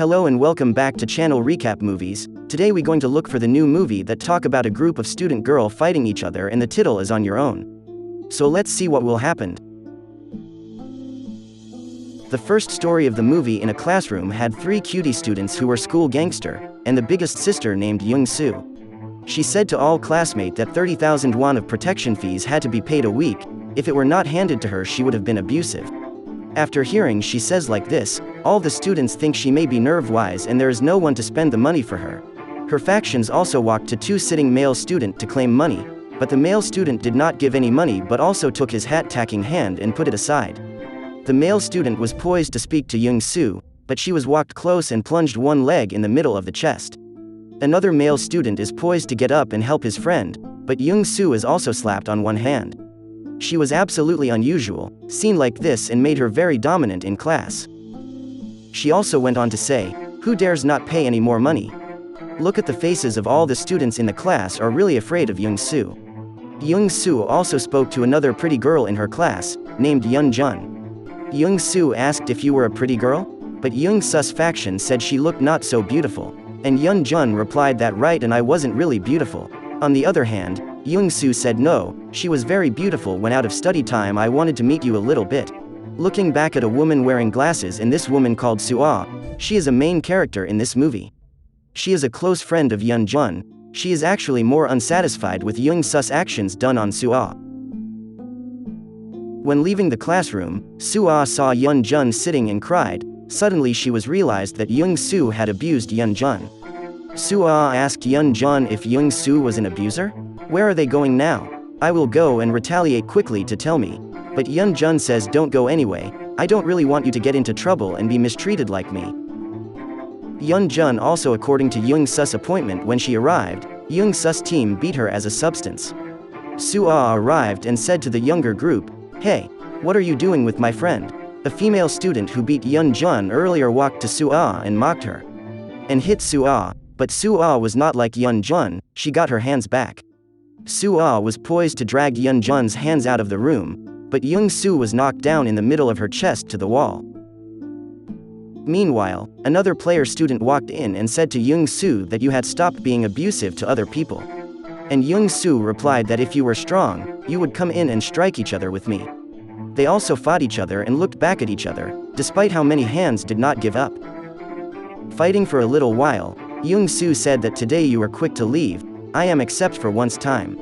Hello and welcome back to Channel Recap Movies. Today we going to look for the new movie that talk about a group of student girl fighting each other and the title is On Your Own. So let's see what will happen. The first story of the movie in a classroom had 3 cutie students who were school gangster, and the biggest sister named Young Soo. She said to all classmates that 30,000 won of protection fees had to be paid a week. If it were not handed to her she would have been abusive. After hearing she says like this, all the students think she may be nerve-wise and there is no one to spend the money for her. Her factions also walked to 2 sitting male student to claim money, but the male student did not give any money but also took his hat-tacking hand and put it aside. The male student was poised to speak to Young Soo, but she was walked close and plunged one leg in the middle of the chest. Another male student is poised to get up and help his friend, but Young Soo is also slapped on one hand. She was absolutely unusual, seen like this and made her very dominant in class. She also went on to say, "Who dares not pay any more money? Look at the faces of all the students in the class are really afraid of Young Soo." Young Soo also spoke to another pretty girl in her class, named Young Jun. Young Soo asked if you were a pretty girl? But Young Su's faction said she looked not so beautiful. And Young Jun replied that right and I wasn't really beautiful. On the other hand, Young Soo said no, she was very beautiful when out of study time I wanted to meet you a little bit. Looking back at a woman wearing glasses and this woman called Soo-ah, she is a main character in this movie. She is a close friend of Young Jun. She is actually more unsatisfied with Young Su's actions done on Soo-ah. When leaving the classroom, Soo-ah saw Young Jun sitting and cried. Suddenly she was realized that Young Soo had abused Young Jun. Soo-ah asked Young Jun if Young Soo was an abuser? Where are they going now? I will go and retaliate quickly to tell me. But Young Jun says don't go anyway, I don't really want you to get into trouble and be mistreated like me. Young Jun also according to Young Su's appointment when she arrived, Young Su's team beat her as a substance. Soo-ah arrived and said to the younger group, "Hey, what are you doing with my friend?" A female student who beat Young Jun earlier walked to Soo-ah and mocked her. And hit Soo-ah, but Soo-ah was not like Young Jun, she got her hands back. Soo-ah was poised to drag Young Jun's hands out of the room, but Young Soo was knocked down in the middle of her chest to the wall. Meanwhile, another player student walked in and said to Young Soo that you had stopped being abusive to other people. And Young Soo replied that if you were strong, you would come in and strike each other with me. They also fought each other and looked back at each other, despite how many hands did not give up. Fighting for a little while, Young Soo said that today you were quick to leave, I am except for once time.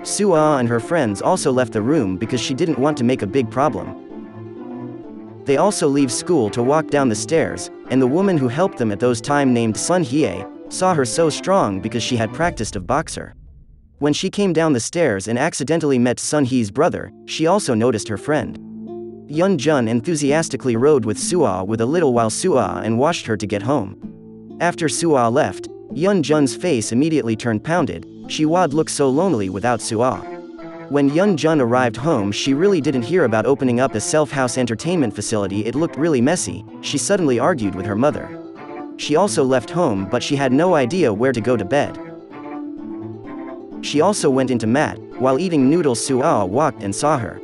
Soo-ah and her friends also left the room because she didn't want to make a big problem. They also leave school to walk down the stairs, and the woman who helped them at those time named Sun Hye, saw her so strong because she had practiced of boxer. When she came down the stairs and accidentally met Sun Hye's brother, she also noticed her friend. Young Jun enthusiastically rode with Soo-ah with a little while Soo-ah and watched her to get home. After Soo-ah left, Young Jun's face immediately turned pounded, she would look so lonely without Soo-ah. When Young Jun arrived home she really didn't hear about opening up a self-house entertainment facility, it looked really messy, she suddenly argued with her mother. She also left home but she had no idea where to go to bed. She also went into mat, while eating noodles Soo-ah walked and saw her.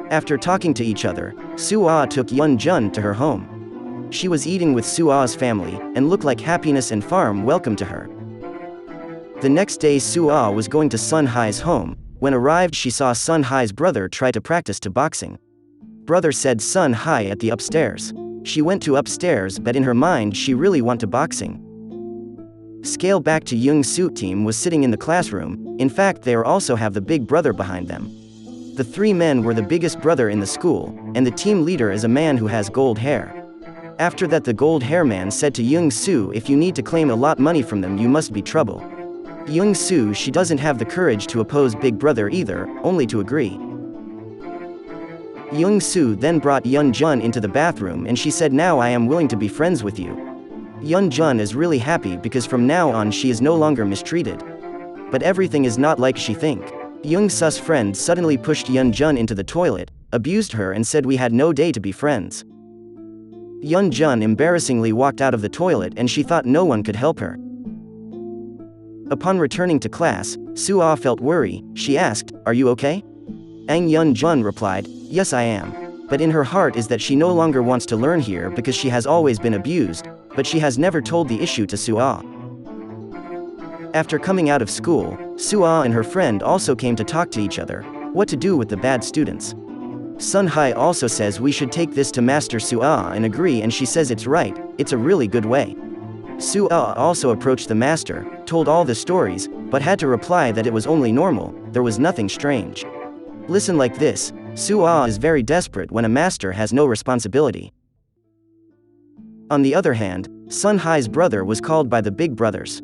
After talking to each other, Soo-ah took Young Jun to her home. She was eating with Soo-ah's family, and looked like happiness and farm welcome to her. The next day Soo-ah was going to Sun Hye's home. When arrived she saw Sun Hye's brother try to practice to boxing. Brother said Sun Hye at the upstairs. She went to upstairs but in her mind she really want to boxing. Scale back to Young Soo team was sitting in the classroom, in fact they also have the big brother behind them. The 3 men were the biggest brother in the school, and the team leader is a man who has gold hair. After that the gold hair man said to Young Soo if you need to claim a lot money from them you must be trouble. Young Soo she doesn't have the courage to oppose big brother either, only to agree. Young Soo then brought Young Jun into the bathroom and she said now I am willing to be friends with you. Young Jun is really happy because from now on she is no longer mistreated. But everything is not like she think. Young Su's friend suddenly pushed Young Jun into the toilet, abused her and said we had no day to be friends. Young Jun embarrassingly walked out of the toilet and she thought no one could help her. Upon returning to class, Soo-ah felt worry, she asked, "Are you okay?" Young Jun replied, "Yes I am." But in her heart is that she no longer wants to learn here because she has always been abused, but she has never told the issue to Su'a. After coming out of school, Su'a and her friend also came to talk to each other, what to do with the bad students. Sun Hai also says we should take this to Master Su'a and agree, and she says it's right, it's a really good way. Su'a also approached the master, told all the stories, but had to reply that it was only normal, there was nothing strange. Listen like this, Su'a is very desperate when a master has no responsibility. On the other hand, Sun Hai's brother was called by the big brothers.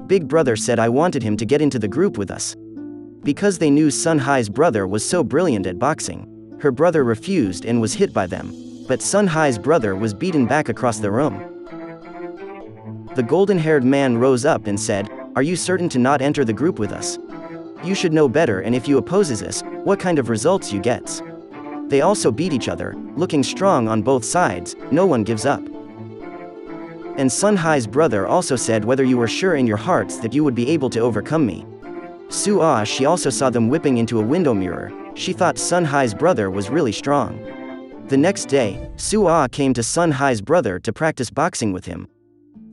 Big brother said I wanted him to get into the group with us. Because they knew Sun Hai's brother was so brilliant at boxing, her brother refused and was hit by them, but Sun Hai's brother was beaten back across the room. The golden-haired man rose up and said, "Are you certain to not enter the group with us? You should know better, and if you opposes us, what kind of results you gets?" They also beat each other, looking strong on both sides, no one gives up. And Sun Hai's brother also said whether you were sure in your hearts that you would be able to overcome me. Su'a, she also saw them whipping into a window mirror, she thought Sun Hai's brother was really strong. The next day, Su'a came to Sun Hai's brother to practice boxing with him.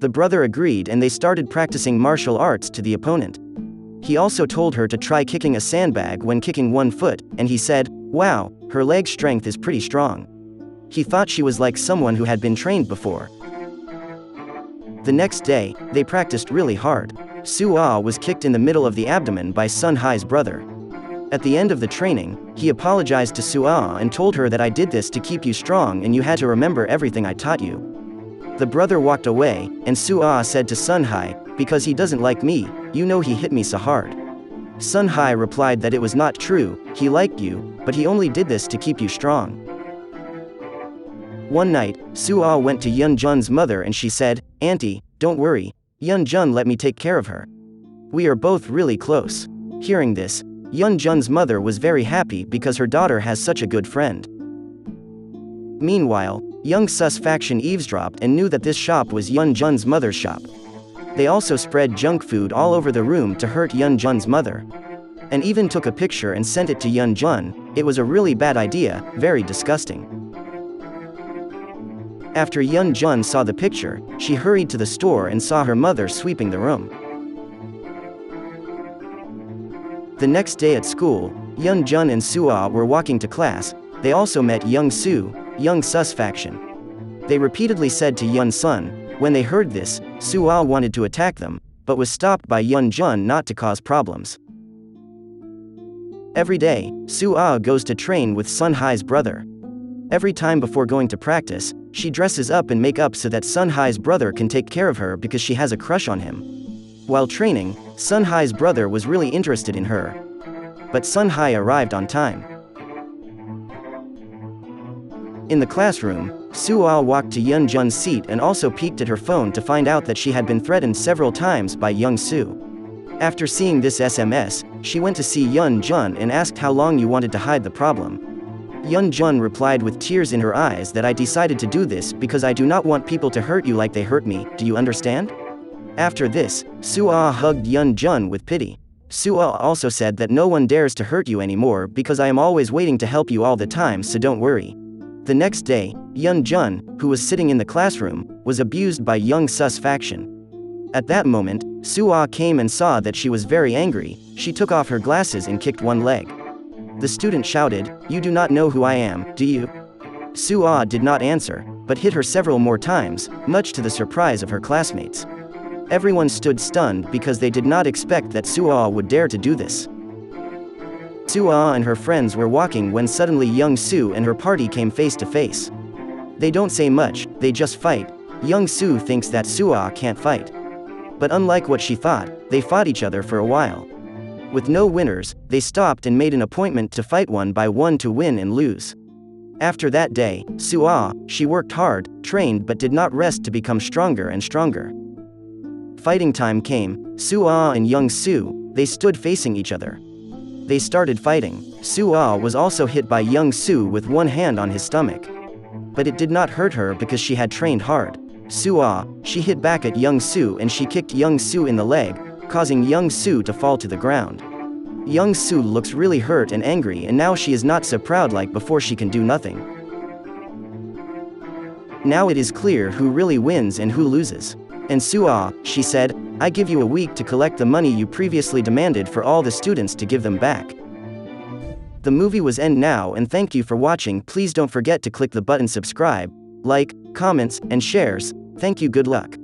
The brother agreed and they started practicing martial arts to the opponent. He also told her to try kicking a sandbag when kicking one foot, and he said, "Wow, her leg strength is pretty strong." He thought she was like someone who had been trained before. The next day, they practiced really hard. Su'a was kicked in the middle of the abdomen by Sun Hai's brother. At the end of the training, he apologized to Su'a and told her that I did this to keep you strong and you had to remember everything I taught you. The brother walked away, and Su'a said to Sun Hai, "Because he doesn't like me, you know he hit me so hard." Sun Hai replied that it was not true, he liked you, but he only did this to keep you strong. One night, Su'a went to Yun Jun's mother and she said, "Auntie, don't worry, Yun Jun let me take care of her. We are both really close." Hearing this, Yun Jun's mother was very happy because her daughter has such a good friend. Meanwhile, Young Sus faction eavesdropped and knew that this shop was Yun Jun's mother's shop. They also spread junk food all over the room to hurt Yun Jun's mother. And even took a picture and sent it to Yun Jun. It was a really bad idea, very disgusting. After Yun Jun saw the picture, she hurried to the store and saw her mother sweeping the room. The next day at school, Yun Jun and Su'a were walking to class. They also met Young Su, Young Sus faction. They repeatedly said to Yun Sun. When they heard this, Su'a wanted to attack them, but was stopped by Yun Jun not to cause problems. Every day, Su'a goes to train with Sun Hai's brother. Every time before going to practice, she dresses up and make up so that Sun Hai's brother can take care of her because she has a crush on him. While training, Sun Hai's brother was really interested in her. But Sun Hai arrived on time. In the classroom, Su'a walked to Yun Jun's seat and also peeked at her phone to find out that she had been threatened several times by Young Su. After seeing this SMS, she went to see Yun Jun and asked how long you wanted to hide the problem. Yun Jun replied with tears in her eyes that I decided to do this because I do not want people to hurt you like they hurt me, do you understand? After this, Su'a hugged Yun Jun with pity. Su'a also said that no one dares to hurt you anymore because I am always waiting to help you all the time, so don't worry. The next day, Yun Jun, who was sitting in the classroom, was abused by Young Sus faction. At that moment, Su'a came and saw that she was very angry. She took off her glasses and kicked one leg. The student shouted, "You do not know who I am, do you?" Su'a did not answer, but hit her several more times, much to the surprise of her classmates. Everyone stood stunned because they did not expect that Su'a would dare to do this. Su'a and her friends were walking when suddenly Young Su and her party came face to face. They don't say much, they just fight. Young Su thinks that Su'a can't fight. But unlike what she thought, they fought each other for a while. With no winners, they stopped and made an appointment to fight one by one to win and lose. After that day, Su'a, she worked hard, trained but did not rest to become stronger and stronger. Fighting time came, Su'a and Young Su, they stood facing each other. They started fighting. Su'a was also hit by Young Su with one hand on his stomach. But it did not hurt her because she had trained hard. Su'a, she hit back at Young Su and she kicked Young Su in the leg, causing Young Su to fall to the ground. Young Su looks really hurt and angry, and now she is not so proud like before. She can do nothing. Now it is clear who really wins and who loses. And Sue, she said, I give you a week to collect the money you previously demanded for all the students to give them back. The movie was end now, and thank you for watching. Please don't forget to click the button subscribe, like, comments, and shares. Thank you. Good luck.